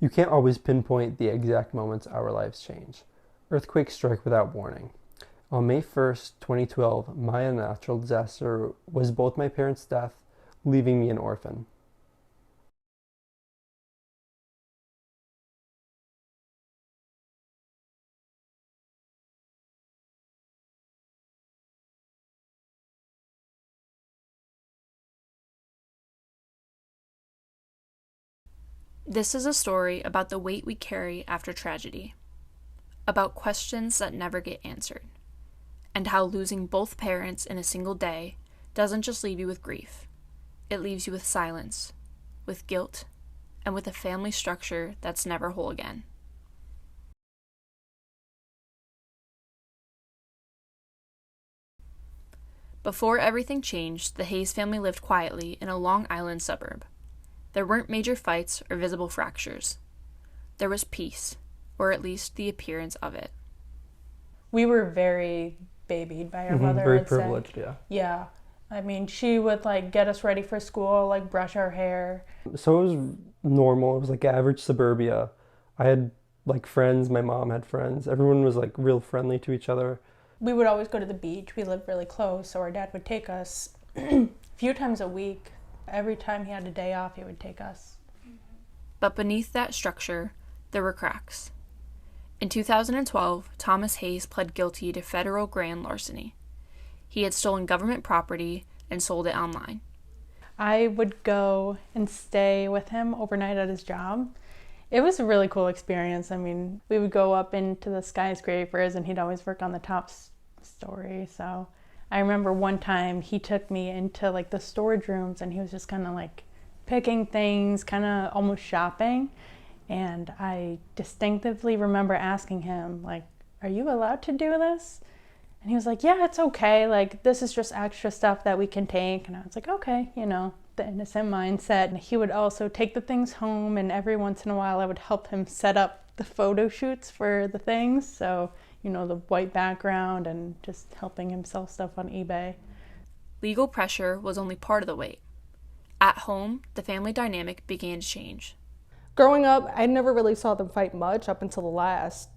You can't always pinpoint the exact moments our lives change. Earthquakes strike without warning. On May 1st, 2012, my unnatural disaster was both my parents' death, leaving me an orphan. This is a story about the weight we carry after tragedy, about questions that never get answered, and how losing both parents in a single day doesn't just leave you with grief. It leaves you with silence, with guilt, and with a family structure that's never whole again. Before everything changed, the Hayes family lived quietly in a Long Island suburb. There weren't major fights or visible fractures. There was peace, or at least the appearance of it. We were very babied by our mother. Very I'd privileged, say. yeah. Yeah. I mean, she would get us ready for school, brush our hair. So it was normal. It was like average suburbia. I had friends. My mom had friends. Everyone was real friendly to each other. We would always go to the beach. We lived really close, so our dad would take us a few times a week. Every time he had a day off, he would take us. But beneath that structure, there were cracks. In 2012, Thomas Hayes pled guilty to federal grand larceny. He had stolen government property and sold it online. I would go and stay with him overnight at his job. It was a really cool experience. I mean, we would go up into the skyscrapers and he'd always work on the top story. So I remember one time he took me into the storage rooms and he was just kind of picking things, kind of almost shopping. And I distinctively remember asking him, are you allowed to do this? And he was like, yeah, it's okay. This is just extra stuff that we can take. And I was like, okay, the innocent mindset. And he would also take the things home. And every once in a while, I would help him set up the photo shoots for the things. So, the white background and just helping him sell stuff on eBay. Legal pressure was only part of the weight. At home, the family dynamic began to change. Growing up, I never really saw them fight much up until the last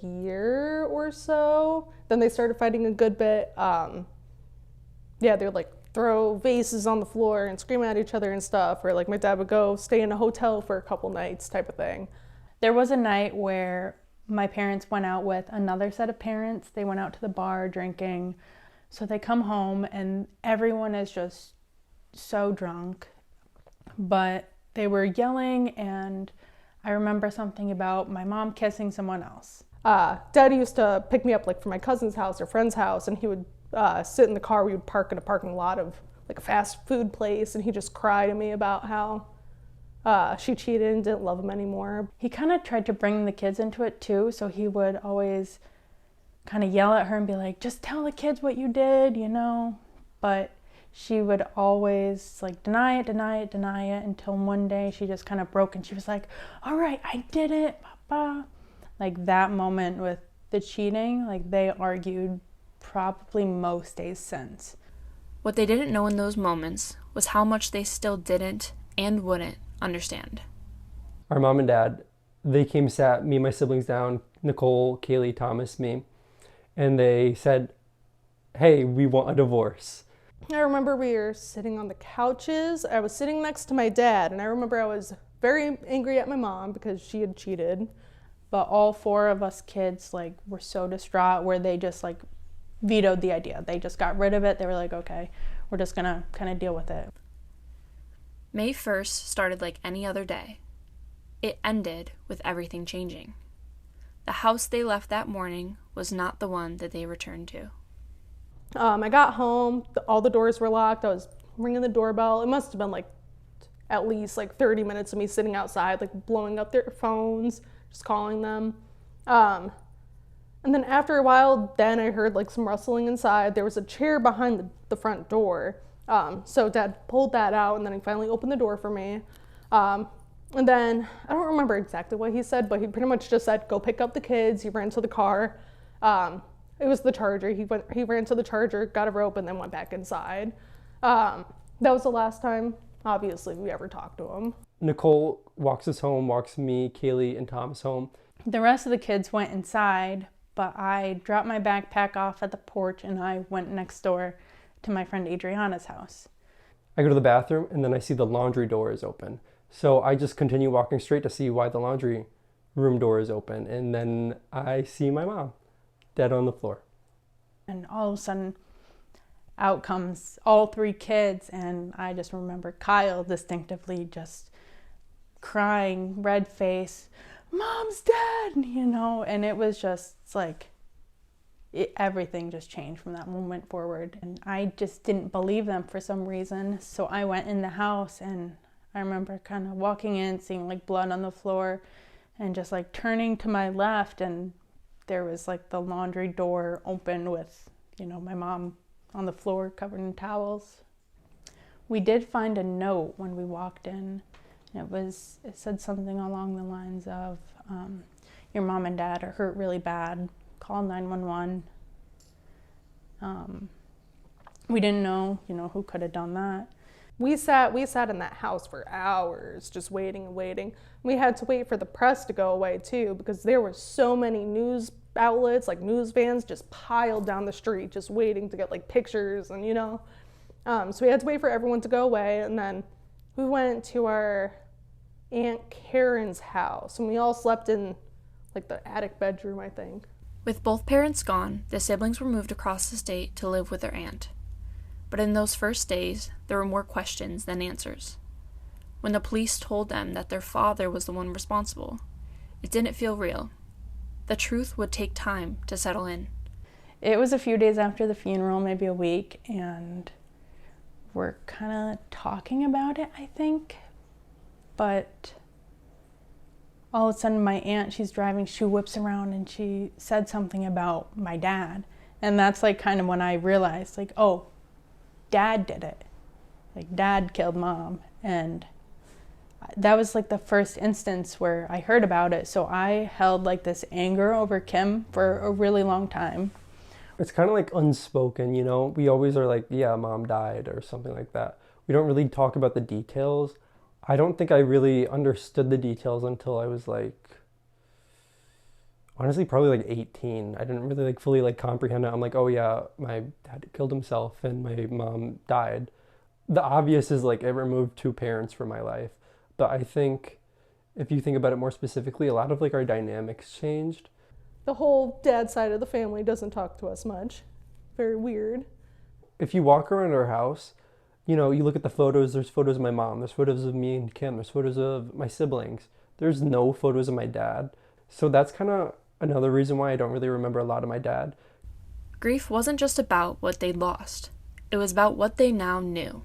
year or so. Then they started fighting a good bit. They would throw vases on the floor and scream at each other and stuff. Or my dad would go stay in a hotel for a couple nights type of thing. There was a night where my parents went out with another set of parents. They went out to the bar drinking. So they come home and everyone is just so drunk. But they were yelling, and I remember something about my mom kissing someone else. Dad used to pick me up from my cousin's house or friend's house, and he would sit in the car. We would park in a parking lot of a fast food place, and he'd just cry to me about how she cheated and didn't love him anymore. He kind of tried to bring the kids into it too, so he would always kind of yell at her and be like, just tell the kids what you did, But she would always deny it until one day she just kind of broke and she was like, all right, I did it, Papa. That moment with the cheating, they argued probably most days since. What they didn't know in those moments was how much they still didn't and wouldn't understand. Our mom and dad, they came, sat me and my siblings down, Nicole, Kaylee, Thomas, me, and they said, hey, we want a divorce. I remember we were sitting on the couches. I was sitting next to my dad, and I remember I was very angry at my mom because she had cheated. But all four of us kids were so distraught where they just vetoed the idea. They just got rid of it. They were like, okay, we're just gonna kind of deal with it. May 1st started like any other day. It ended with everything changing. The house they left that morning was not the one that they returned to. I got home, all the doors were locked. I was ringing the doorbell. It must have been at least 30 minutes of me sitting outside, blowing up their phones, just calling them. And then after a while, then I heard some rustling inside. There was a chair behind the front door. So Dad pulled that out, and then he finally opened the door for me. And then I don't remember exactly what he said, but he pretty much just said, go pick up the kids. He ran to the car. It was the charger. He ran to the charger, got a rope, and then went back inside. That was the last time, obviously, we ever talked to him. Nicole walks us home, walks me, Kaylee, and Thomas home. The rest of the kids went inside, but I dropped my backpack off at the porch and I went next door to my friend Adriana's house. I go to the bathroom and then I see the laundry door is open. So I just continue walking straight to see why the laundry room door is open. And then I see my mom dead on the floor. And all of a sudden, out comes all three kids. And I just remember Kyle distinctively just crying, red face, "Mom's dead," and it was just like, everything just changed from that moment forward. And I just didn't believe them for some reason. So I went in the house and I remember kind of walking in, seeing like blood on the floor and just like turning to my left, and there was like the laundry door open with, my mom on the floor covered in towels. We did find a note when we walked in. It said something along the lines of, your mom and dad are hurt really bad, call 911. We didn't know, who could have done that. We sat in that house for hours, just waiting and waiting. We had to wait for the press to go away too, because there were so many news outlets, like news vans, just piled down the street, just waiting to get like pictures and so we had to wait for everyone to go away, and then we went to our Aunt Karen's house, and we all slept in like the attic bedroom, I think. With both parents gone, the siblings were moved across the state to live with their aunt. But in those first days, there were more questions than answers. When the police told them that their father was the one responsible, it didn't feel real. The truth would take time to settle in. It was a few days after the funeral, maybe a week, and we're kind of talking about it, I think. But all of a sudden, my aunt, she's driving, she whips around and she said something about my dad. And that's like kind of when I realized, like, oh, Dad did it. Like, Dad killed Mom. And that was like the first instance where I heard about it. So I held like this anger over Kim for a really long time. It's kind of like unspoken, We always are like, yeah, Mom died or something like that. We don't really talk about the details. I don't think I really understood the details until I was like, honestly, probably like 18. I didn't really like fully like comprehend it. I'm like, oh yeah, my dad killed himself and my mom died. The obvious is like it removed two parents from my life. But I think if you think about it more specifically, a lot of like our dynamics changed. The whole dad side of the family doesn't talk to us much. Very weird. If you walk around our house, you look at the photos, there's photos of my mom, there's photos of me and Kim, there's photos of my siblings. There's no photos of my dad. So that's kind of another reason why I don't really remember a lot of my dad. Grief wasn't just about what they'd lost. It was about what they now knew.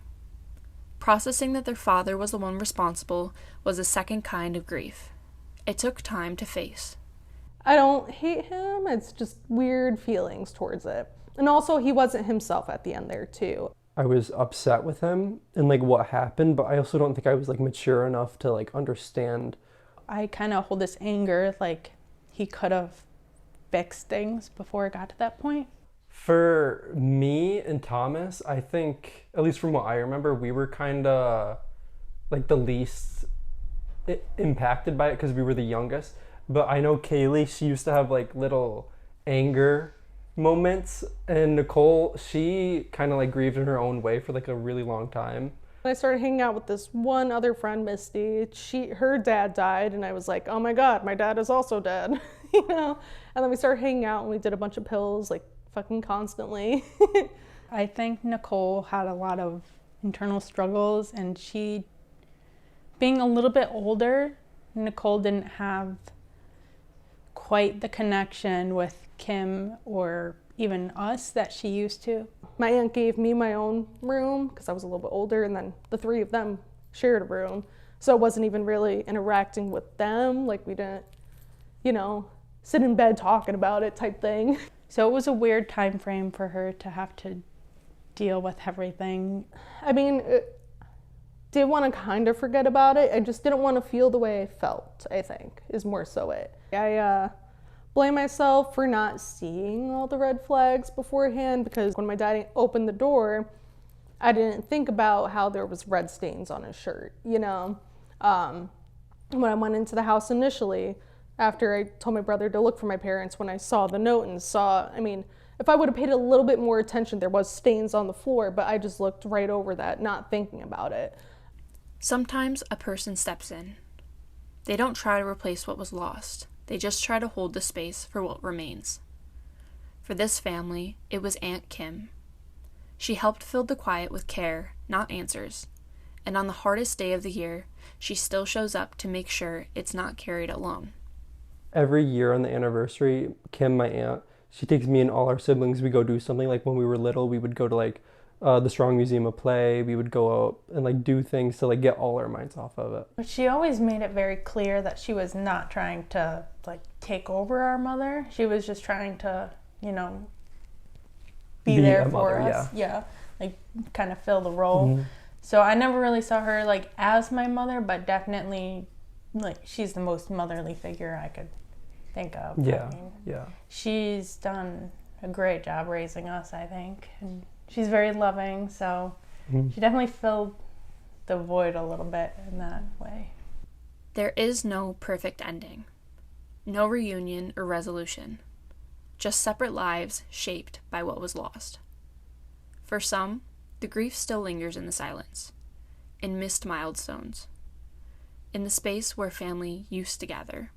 Processing that their father was the one responsible was a second kind of grief. It took time to face. I don't hate him, it's just weird feelings towards it. And also, he wasn't himself at the end there too. I was upset with him and like what happened, but I also don't think I was like mature enough to like understand. I kind of hold this anger like he could have fixed things before it got to that point. For me and Thomas, I think, at least from what I remember, we were kind of like the least impacted by it because we were the youngest. But I know Kaylee, she used to have like little anger moments, and Nicole, she kind of like grieved in her own way for like a really long time. I started hanging out with this one other friend, Misty. Her dad died, and I was like, oh my God, my dad is also dead, And then we started hanging out, and we did a bunch of pills, like fucking constantly. I think Nicole had a lot of internal struggles, and she, being a little bit older, Nicole didn't have quite the connection with Kim or even us that she used to. My aunt gave me my own room because I was a little bit older, and then the three of them shared a room. So it wasn't even really interacting with them. Like, we didn't, sit in bed talking about it type thing. So it was a weird time frame for her to have to deal with everything. I mean, did want to kind of forget about it. I just didn't want to feel the way I felt, I think, is more so it. I blame myself for not seeing all the red flags beforehand, because when my dad opened the door, I didn't think about how there was red stains on his shirt, When I went into the house initially, after I told my brother to look for my parents, when I saw the note and if I would have paid a little bit more attention, there was stains on the floor, but I just looked right over that, not thinking about it. Sometimes a person steps in. They don't try to replace what was lost. They just try to hold the space for what remains. For this family, it was Aunt Kim. She helped fill the quiet with care, not answers. And on the hardest day of the year, she still shows up to make sure it's not carried alone. Every year on the anniversary, Kim, my aunt, she takes me and all our siblings. We go do something. Like when we were little, we would go to the Strong Museum of Play. We would go out and do things to get all our minds off of it. But she always made it very clear that she was not trying to take over our mother. She was just trying to, be there for mother, us. Yeah. Kind of fill the role. Mm-hmm. So I never really saw her as my mother, but definitely she's the most motherly figure I could think of. Yeah. Yeah. She's done a great job raising us, I think. And she's very loving, so she definitely filled the void a little bit in that way. There is no perfect ending. No reunion or resolution. Just separate lives shaped by what was lost. For some, the grief still lingers in the silence, in missed milestones, in the space where family used to gather.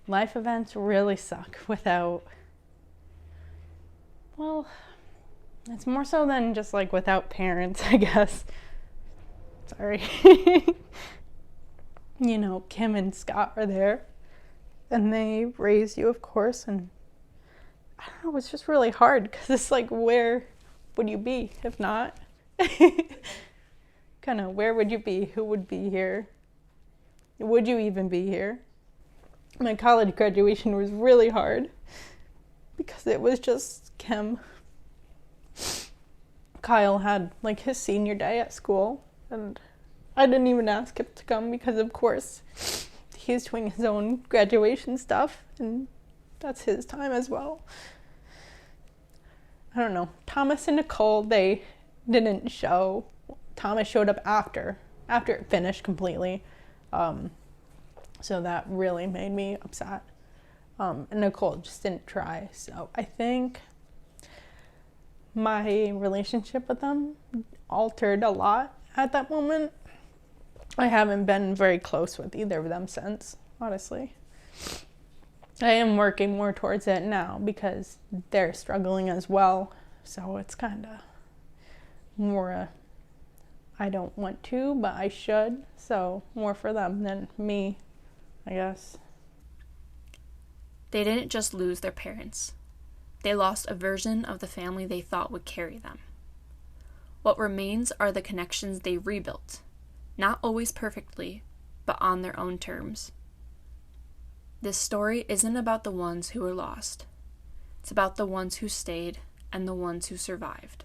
Life events really suck without, it's more so than just without parents, I guess. Sorry. Kim and Scott are there, and they raised you, of course, and I don't know, it's just really hard because it's where would you be if not? Kind of, where would you be? Who would be here? Would you even be here? My college graduation was really hard because it was just Kim. Kyle had his senior day at school, and I didn't even ask him to come because, of course, he's doing his own graduation stuff, and that's his time as well. I don't know. Thomas and Nicole, they didn't show. Thomas showed up after it finished completely. So that really made me upset. And Nicole just didn't try. So I think my relationship with them altered a lot at that moment. I haven't been very close with either of them since, honestly. I am working more towards it now because they're struggling as well. So it's kind of more I don't want to, but I should. So more for them than me, I guess. They didn't just lose their parents. They lost a version of the family they thought would carry them. What remains are the connections they rebuilt, not always perfectly, but on their own terms. This story isn't about the ones who were lost. It's about the ones who stayed and the ones who survived.